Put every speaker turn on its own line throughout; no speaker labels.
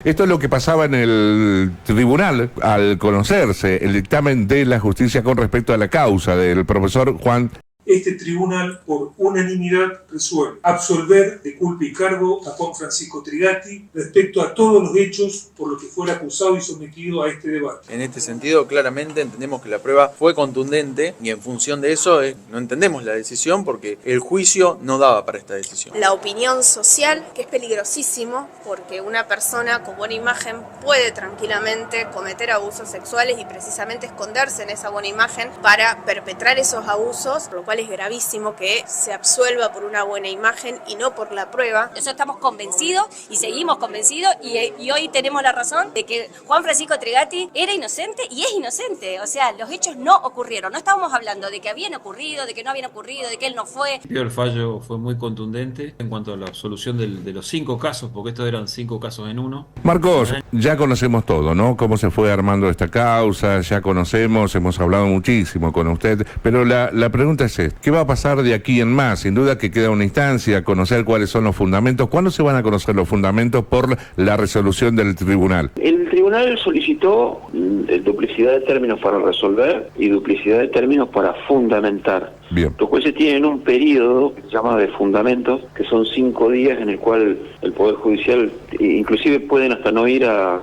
Esto es lo que pasaba en el tribunal al conocerse el dictamen de la justicia con respecto a la causa del profesor Juan.
Este tribunal, por unanimidad, resuelve absolver de culpa y cargo a Juan Francisco Trigatti respecto a todos los hechos por los que fuera acusado y sometido a este debate.
En este sentido, claramente entendemos que la prueba fue contundente y en función de eso no entendemos la decisión porque el juicio no daba para esta decisión.
La opinión social, que es peligrosísimo porque una persona con buena imagen puede tranquilamente cometer abusos sexuales y precisamente esconderse en esa buena imagen para perpetrar esos abusos, por lo cual es gravísimo que se absuelva por una buena imagen y no por la prueba.
Nosotros estamos convencidos y seguimos convencidos y hoy tenemos la razón de que Juan Francisco Trigatti era inocente y es inocente. O sea, los hechos no ocurrieron. No estábamos hablando de que habían ocurrido, de que no habían ocurrido, de que él no fue.
El fallo fue muy contundente en cuanto a la solución de los 5 casos, porque estos eran 5 casos en uno.
Marcos, ya conocemos todo, ¿no? Cómo se fue armando esta causa, ya conocemos, hemos hablado muchísimo con usted, pero la pregunta es esta. ¿Qué va a pasar de aquí en más? Sin duda que queda una instancia, conocer cuáles son los fundamentos. ¿Cuándo se van a conocer los fundamentos por la resolución del tribunal?
El tribunal solicitó duplicidad de términos para resolver y duplicidad de términos para fundamentar.
Bien.
Los jueces tienen un periodo que se llama de fundamentos, que son 5 días en el cual el Poder Judicial, inclusive pueden hasta no ir a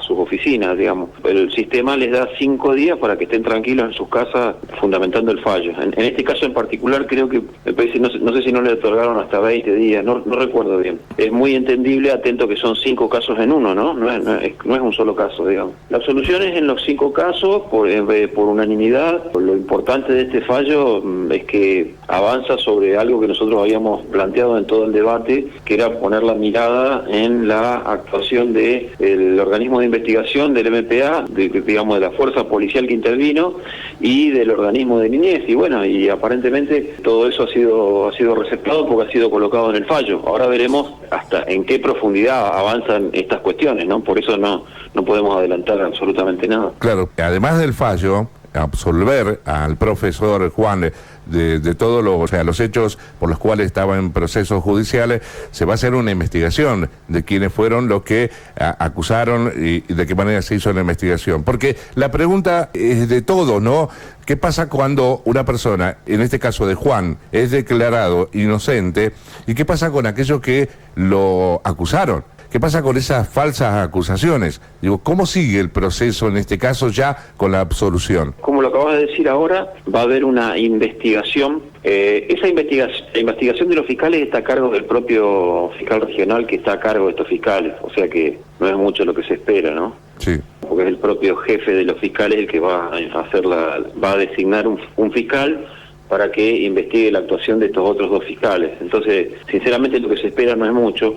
sus oficinas, digamos. El sistema les da 5 días para que estén tranquilos en sus casas fundamentando el fallo. En este caso en particular creo que, me parece, no sé si no le otorgaron hasta 20 días, no recuerdo bien. Es muy entendible, atento que son 5 casos en uno, ¿no? No es un solo caso, digamos. La absolución es en los 5 casos por unanimidad. Lo importante de este fallo es que avanza sobre algo que nosotros habíamos planteado en todo el debate, que era poner la mirada en la actuación del organismo de investigación, del MPA, digamos de la fuerza policial que intervino, y del organismo de niñez, y bueno, y aparentemente todo eso ha sido receptado porque ha sido colocado en el fallo. Ahora veremos hasta en qué profundidad avanzan estas cuestiones, ¿no? Por eso no podemos adelantar absolutamente nada.
Claro, además del fallo, absolver al profesor Juan de todos los hechos por los cuales estaba en procesos judiciales, se va a hacer una investigación de quiénes fueron los que acusaron y de qué manera se hizo la investigación. Porque la pregunta es de todo, ¿no? ¿Qué pasa cuando una persona, en este caso de Juan, es declarado inocente? ¿Y qué pasa con aquellos que lo acusaron? ¿Qué pasa con esas falsas acusaciones? Digo, ¿cómo sigue el proceso en este caso ya con la absolución?
Como lo acabas de decir ahora, va a haber una investigación. La investigación de los fiscales está a cargo del propio fiscal regional que está a cargo de estos fiscales. O sea que no es mucho lo que se espera, ¿no?
Sí.
Porque es el propio jefe de los fiscales el que va a designar un fiscal para que investigue la actuación de estos otros 2 fiscales. Entonces, sinceramente lo que se espera no es mucho.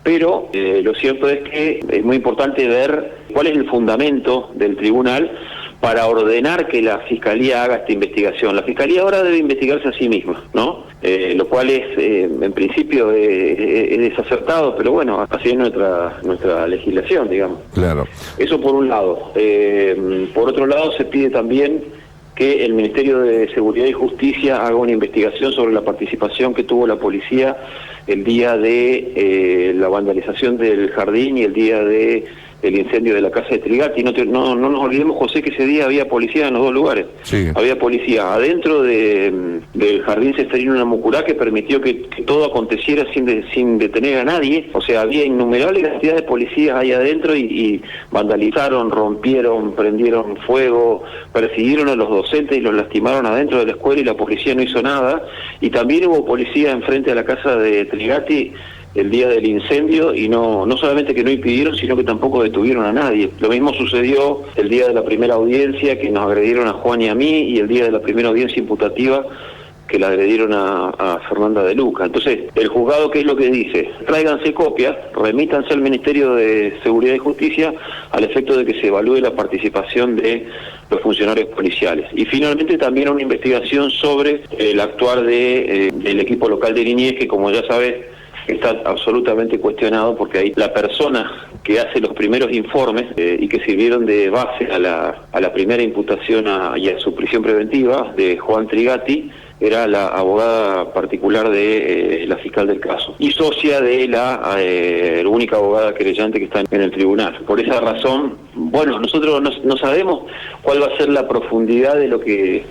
Pero lo cierto es que es muy importante ver cuál es el fundamento del tribunal para ordenar que la Fiscalía haga esta investigación. La Fiscalía ahora debe investigarse a sí misma, ¿no? Lo cual es, en principio, es desacertado, pero bueno, así es nuestra legislación, digamos.
Claro.
Eso por un lado. Por otro lado, se pide también que el Ministerio de Seguridad y Justicia haga una investigación sobre la participación que tuvo la policía el día de la vandalización del jardín y el día del incendio de la casa de Trigatti. No nos olvidemos, José, que ese día había policía en los 2 lugares.
Sí.
Había policía adentro del jardín Cesarino Namucurá, que permitió que todo aconteciera sin detener a nadie. O sea, había innumerables cantidades de policías ahí adentro y vandalizaron, rompieron, prendieron fuego, persiguieron a los docentes y los lastimaron adentro de la escuela y la policía no hizo nada. Y también hubo policía enfrente a la casa de Trigatti el día del incendio y no solamente que no impidieron, sino que tampoco detuvieron a nadie. Lo mismo sucedió el día de la primera audiencia, que nos agredieron a Juan y a mí, y el día de la primera audiencia imputativa, que la agredieron a Fernanda de Luca. Entonces, el juzgado, ¿qué es lo que dice? Tráiganse copias, remítanse al Ministerio de Seguridad y Justicia al efecto de que se evalúe la participación de los funcionarios policiales. Y finalmente también una investigación sobre el actuar del equipo local de niñez, que como ya sabes, está absolutamente cuestionado porque ahí la persona que hace los primeros informes y que sirvieron de base a la primera imputación y a su prisión preventiva de Juan Trigatti, era la abogada particular de la fiscal del caso y socia de la única abogada querellante que está en el tribunal. Por esa razón, bueno, nosotros no sabemos cuál va a ser la profundidad de lo que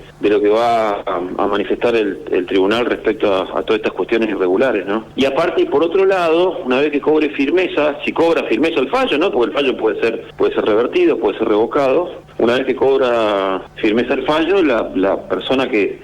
va a manifestar el tribunal respecto a todas estas cuestiones irregulares, ¿no? Y aparte, y por otro lado, una vez que cobre firmeza, si cobra firmeza el fallo, ¿no? Porque el fallo puede ser revertido, puede ser revocado. Una vez que cobra firmeza el fallo, la persona que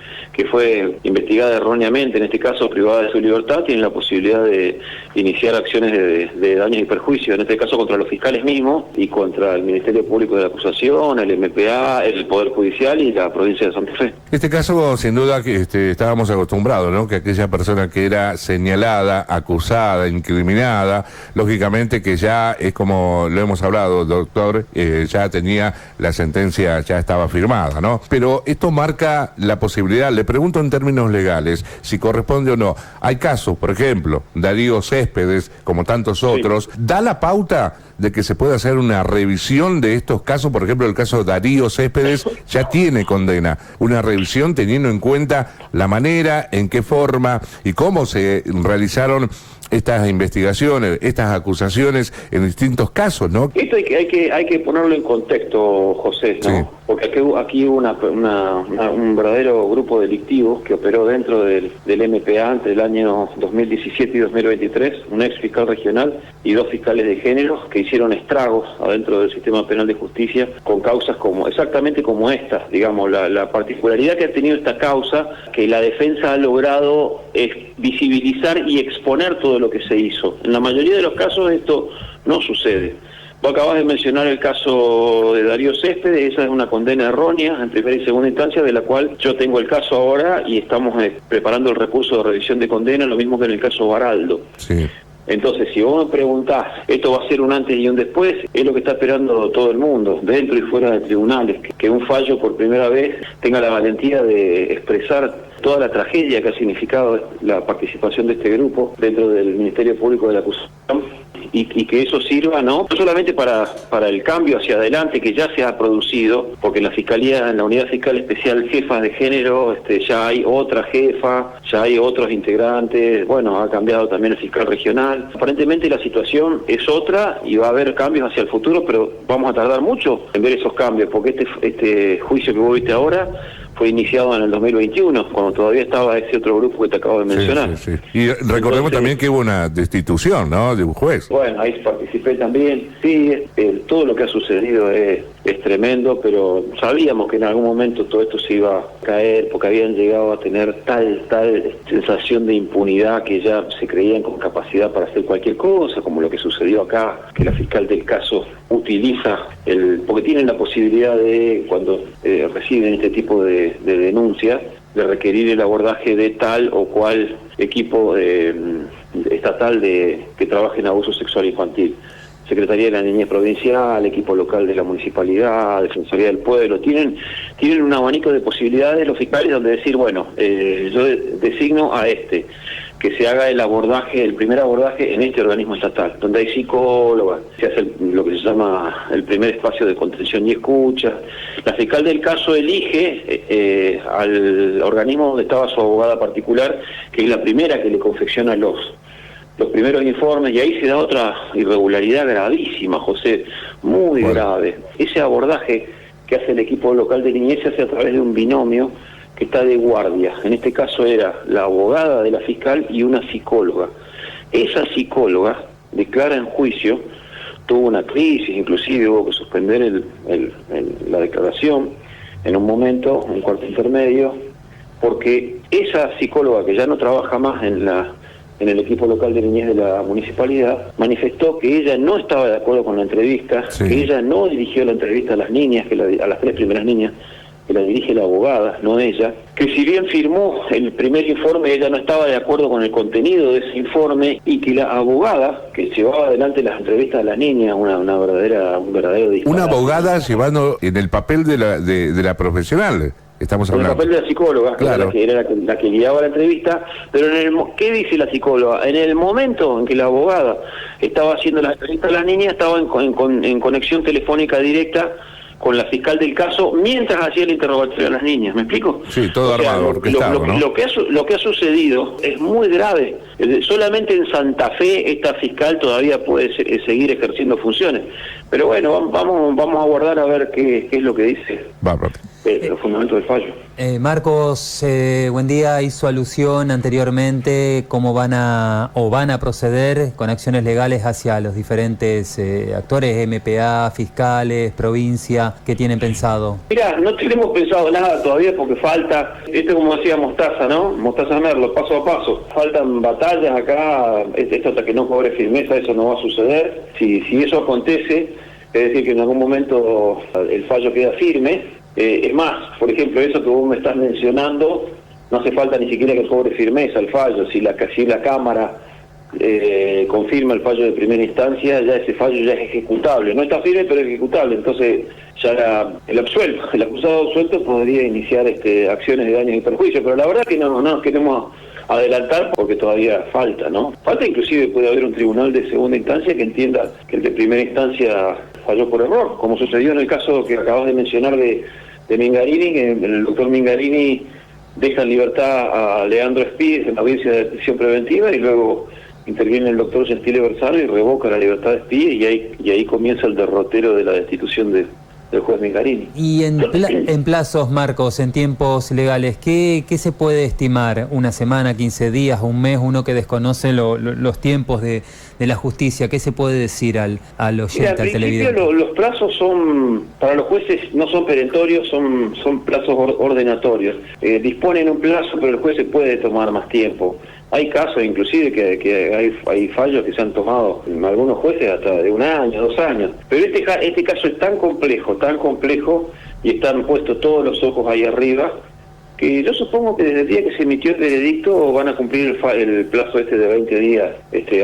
fue investigada erróneamente, en este caso privada de su libertad, tiene la posibilidad de iniciar acciones de daños y perjuicios, en este caso contra los fiscales mismos y contra el Ministerio Público de la Acusación, el MPA, el Poder Judicial y la provincia de Santa Fe.
Este caso, sin duda, que estábamos acostumbrados, ¿no? Que aquella persona que era señalada, acusada, incriminada, lógicamente que ya es como lo hemos hablado, doctor, ya tenía la sentencia, ya estaba firmada, ¿no? Pero esto marca la posibilidad, le pregunto en términos legales, si corresponde o no. Hay casos, por ejemplo, Darío Céspedes, como tantos otros, sí. ¿Da la pauta de que se pueda hacer una revisión de estos casos? Por ejemplo, el caso Darío Céspedes ya tiene condena. Una revisión teniendo en cuenta la manera, en qué forma y cómo se realizaron estas investigaciones, estas acusaciones en distintos casos, ¿no?
Esto hay que ponerlo en contexto, José, ¿no? Sí. Porque aquí hubo un verdadero grupo delictivo que operó dentro del MPA entre el año 2017 y 2023, un ex fiscal regional y 2 fiscales de género que hicieron estragos adentro del sistema penal de justicia con causas exactamente como esta, digamos, la particularidad que ha tenido esta causa, que la defensa ha logrado es visibilizar y exponer todo lo que se hizo. En la mayoría de los casos esto no sucede. Vos acabás de mencionar el caso de Darío Céspedes, esa es una condena errónea en primera y segunda instancia, de la cual yo tengo el caso ahora y estamos preparando el recurso de revisión de condena, lo mismo que en el caso Baraldo.
Sí.
Entonces, si vos me preguntás, esto va a ser un antes y un después, es lo que está esperando todo el mundo, dentro y fuera de tribunales, que un fallo por primera vez tenga la valentía de expresar toda la tragedia que ha significado la participación de este grupo dentro del Ministerio Público de la Acusación, y que eso sirva no solamente para el cambio hacia adelante que ya se ha producido, porque en la Fiscalía, en la Unidad Fiscal Especial Jefas de Género, ya hay otra jefa, ya hay otros integrantes, bueno, ha cambiado también el fiscal regional. Aparentemente la situación es otra y va a haber cambios hacia el futuro, pero vamos a tardar mucho en ver esos cambios, porque este juicio que vos viste ahora fue iniciado en el 2021, cuando todavía estaba ese otro grupo que te acabo de mencionar.
Sí. Y recordemos también que hubo una destitución, ¿no?, de un juez.
Bueno, ahí participé también. Sí, todo lo que ha sucedido es tremendo, pero sabíamos que en algún momento todo esto se iba a caer, porque habían llegado a tener tal sensación de impunidad que ya se creían con capacidad para hacer cualquier cosa, como lo que sucedió acá, que la fiscal del caso utiliza porque tienen la posibilidad de, cuando reciben este tipo de denuncias, de requerir el abordaje de tal o cual equipo estatal que trabaje en abuso sexual infantil. Secretaría de la Niñez Provincial, equipo local de la Municipalidad, Defensoría del Pueblo, tienen un abanico de posibilidades los fiscales donde decir, bueno, yo designo a que se haga el primer abordaje en este organismo estatal, donde hay psicólogas, se hace lo que se llama el primer espacio de contención y escucha. La fiscal del caso elige al organismo donde estaba su abogada particular, que es la primera que le confecciona los primeros informes, y ahí se da otra irregularidad gravísima, José, muy grave. Ese abordaje que hace el equipo local de niñez se hace a través de un binomio que está de guardia. En este caso era la abogada de la fiscal y una psicóloga. Esa psicóloga declara en juicio, tuvo una crisis, inclusive hubo que suspender la declaración en un momento, un cuarto intermedio, porque esa psicóloga, que ya no trabaja más en el equipo local de niñez de la municipalidad, manifestó que ella no estaba de acuerdo con la entrevista, que ella no dirigió la entrevista a las niñas, a las 3 primeras niñas, que la dirige la abogada, no ella, que si bien firmó el primer informe, ella no estaba de acuerdo con el contenido de ese informe, y que la abogada que llevaba adelante las entrevistas a las niñas, un verdadero disparate.
Una abogada llevando en el papel de la profesional. Estamos hablando.
En el papel de la psicóloga, claro, que era la que guiaba la entrevista, pero ¿qué dice la psicóloga? En el momento en que la abogada estaba haciendo la entrevista a las niñas, estaba en conexión telefónica directa con la fiscal del caso mientras hacía el interrogatorio a las niñas. ¿Me explico?
Sí, todo armado, orquestado, ¿no?
Lo que ha sucedido es muy grave. Solamente en Santa Fe esta fiscal todavía puede seguir ejerciendo funciones. Pero bueno, vamos a aguardar a ver qué es lo que dice los fundamentos del fallo.
Marcos, buen día. Hizo alusión anteriormente cómo van a proceder con acciones legales hacia los diferentes actores, MPA, fiscales, provincia. ¿Qué tienen pensado?
Mirá, no tenemos pensado nada todavía porque falta, esto como decía Mostaza, ¿no? Mostaza Merlo, paso a paso. Faltan batallas acá, esto hasta que no cobre firmeza, eso no va a suceder. Si eso acontece, es decir, que en algún momento el fallo queda firme. Es más, por ejemplo, eso que vos me estás mencionando, no hace falta ni siquiera que cobre firmeza el fallo. Si la Cámara confirma el fallo de primera instancia, ya ese fallo ya es ejecutable. No está firme, pero es ejecutable. Entonces ya el acusado absuelto podría iniciar acciones de daños y perjuicios. Pero la verdad que no nos queremos adelantar porque todavía falta, ¿no? Falta, inclusive puede haber un tribunal de segunda instancia que entienda que el de primera instancia falló por error, como sucedió en el caso que acabas de mencionar de Mingarini, que el doctor Mingarini deja en libertad a Leandro Espíez en la audiencia de detención preventiva y luego interviene el doctor Gentile Bersano y revoca la libertad de Espíez y ahí comienza el derrotero de la destitución del juez Mingarini.
Y en plazos, Marcos, en tiempos legales, ¿qué se puede estimar? ¿Una semana, 15 días, un mes? Uno que desconoce los tiempos de la justicia, ¿qué se puede decir al oyente, al televidente?
Los plazos son, para los jueces no son perentorios, son plazos ordenatorios. Disponen un plazo, pero el juez se puede tomar más tiempo. Hay casos inclusive que hay fallos que se han tomado en algunos jueces hasta de 1 año, 2 años. Pero este caso es tan complejo y están puestos todos los ojos ahí arriba, que yo supongo que desde el día que se emitió el veredicto van a cumplir el plazo de 20 días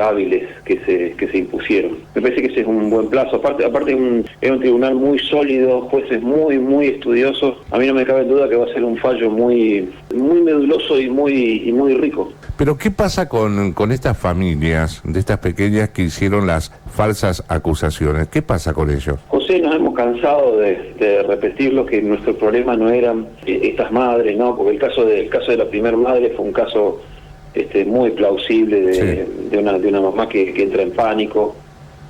hábiles que se impusieron. Me parece que ese es un buen plazo. Aparte es un tribunal muy sólido, jueces muy estudiosos. A mí no me cabe duda que va a ser un fallo muy meduloso y muy rico.
Pero ¿qué pasa con estas familias de estas pequeñas que hicieron las falsas acusaciones? ¿Qué pasa con ellos?
José, nos hemos cansado de repetirlo, que nuestro problema no eran estas madres, ¿no? Porque el caso de la primer madre fue un caso muy plausible de una mamá que entra en pánico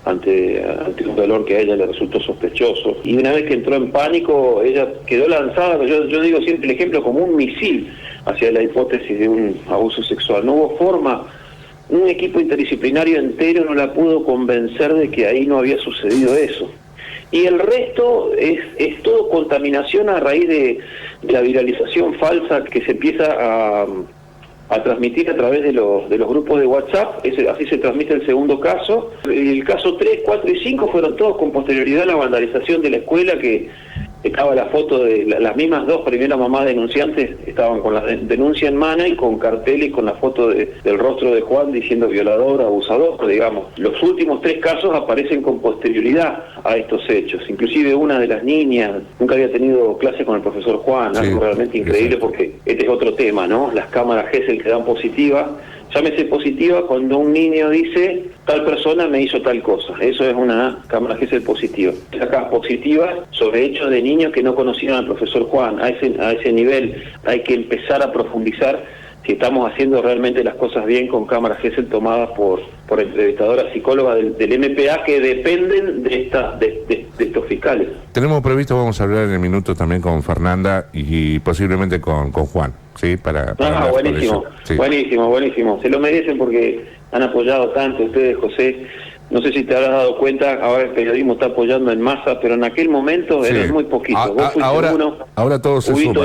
ante un dolor que a ella le resultó sospechoso. Y una vez que entró en pánico, ella quedó lanzada, yo digo siempre el ejemplo, como un misil hacia la hipótesis de un abuso sexual. No hubo forma, un equipo interdisciplinario entero no la pudo convencer de que ahí no había sucedido eso. Y el resto es todo contaminación a raíz de la viralización falsa que se empieza a transmitir a través de los grupos de WhatsApp. Así se transmite el segundo caso. El caso 3, 4 y 5 fueron todos con posterioridad a la vandalización de la escuela, que estaba la foto de las mismas 2 primeras mamás denunciantes, estaban con la denuncia en mano y con carteles con la foto del rostro de Juan diciendo violador, abusador, digamos. Los últimos 3 casos aparecen con posterioridad a estos hechos. Inclusive una de las niñas nunca había tenido clase con el profesor Juan, algo realmente increíble, porque este es otro tema, ¿no? Las cámaras Gesell que dan positiva. Llámese positiva cuando un niño dice tal persona me hizo tal cosa. Eso es una cámara Gesell positiva. Acá positiva sobre hechos de niños que no conocían al profesor Juan. A ese nivel hay que empezar a profundizar si estamos haciendo realmente las cosas bien con cámaras Gesell tomadas por entrevistadoras psicólogas del MPA que dependen de estos fiscales.
Tenemos previsto, vamos a hablar en el minuto también con Fernanda y posiblemente con Juan. Sí,
buenísimo, sí. Buenísimo. Se lo merecen porque han apoyado tanto ustedes, José. No sé si te habrás dado cuenta, ahora el periodismo está apoyando en masa, pero en aquel momento eran muy poquitos. Vos fuiste
ahora todos se suman.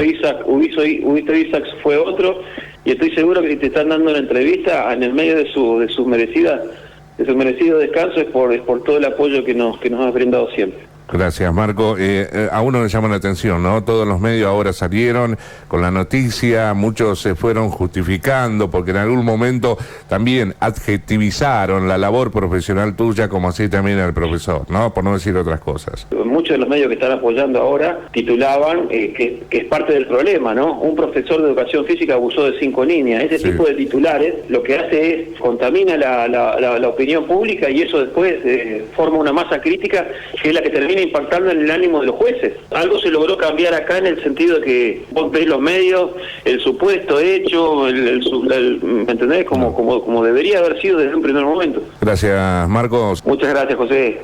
Ubito Isaacs fue otro, y estoy seguro que si te están dando una entrevista en el medio de su merecido descanso es por todo el apoyo que nos has brindado siempre.
Gracias, Marco. A uno le llama la atención, ¿no? Todos los medios ahora salieron con la noticia, muchos se fueron justificando porque en algún momento también adjetivizaron la labor profesional tuya, como así también al profesor, ¿no? Por no decir otras cosas.
Muchos de los medios que están apoyando ahora titulaban que es parte del problema, ¿no? Un profesor de educación física abusó de 5 niñas. Ese tipo de titulares lo que hace es contamina la opinión pública y eso después forma una masa crítica que es la que termina termina impactando en el ánimo de los jueces. Algo se logró cambiar acá en el sentido de que vos ves los medios, el supuesto hecho, ¿me entendés? Como debería haber sido desde un primer momento.
Gracias, Marcos.
Muchas gracias, José.